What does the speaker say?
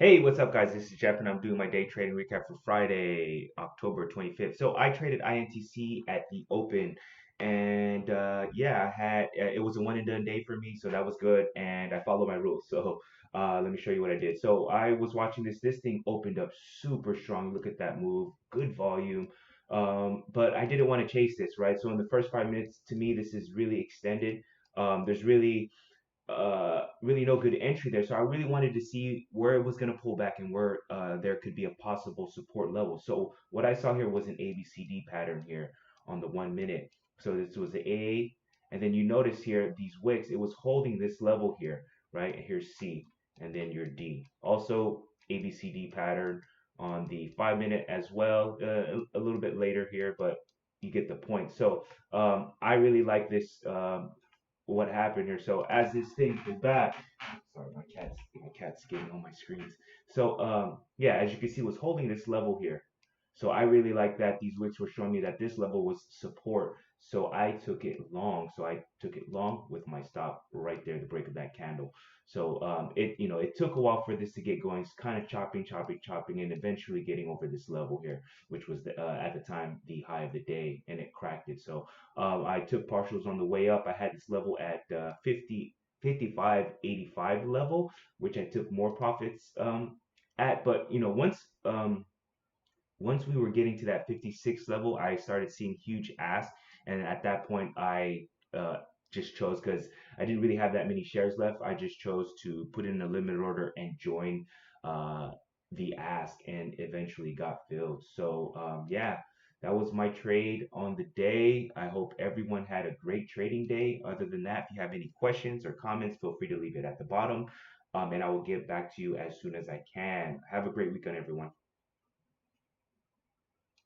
Hey, what's up, guys? This is Jeff, and I'm doing my day trading recap for Friday, October 25th. So I traded INTC at the open, and yeah, I had it was a one and done day for me, so that was good, and I followed my rules. So let me show you what I did. So I was watching this. This thing opened up super strong. Look at that move, good volume. But I didn't want to chase this, right? So in the first 5 minutes, to me, this is really extended. There's really no good entry there. So I really wanted to see where it was going to pull back and where there could be a possible support level. So what I saw here was an ABCD pattern here on the 1 minute. So this was the A, and then you notice here these wicks, it was holding this level here, right? And here's C, and then your D. Also ABCD pattern on the 5 minute as well, a little bit later here, but you get the point. So I really like this what happened here. So as this thing pulled back, sorry, my cat's getting on my screens. So yeah, as you can see, it was holding this level here. So I really like that. These wicks were showing me that this level was support. So I took it long. So I took it long with my stop right there, the break of that candle. So it took a while for this to get going. It's kind of chopping, and eventually getting over this level here, which was at the time the high of the day, and it cracked it. So I took partials on the way up. I had this level at 50, 55.85 level, which I took more profits at. But once we were getting to that 56 level, I started seeing huge ask, and at that point, I just chose because I didn't really have that many shares left. I just chose to put in a limit order and join uh, the ask, and eventually got filled. So yeah, that was my trade on the day. I hope everyone had a great trading day. Other than that, if you have any questions or comments, feel free to leave it at the bottom, and I will get back to you as soon as I can. Have a great weekend, everyone.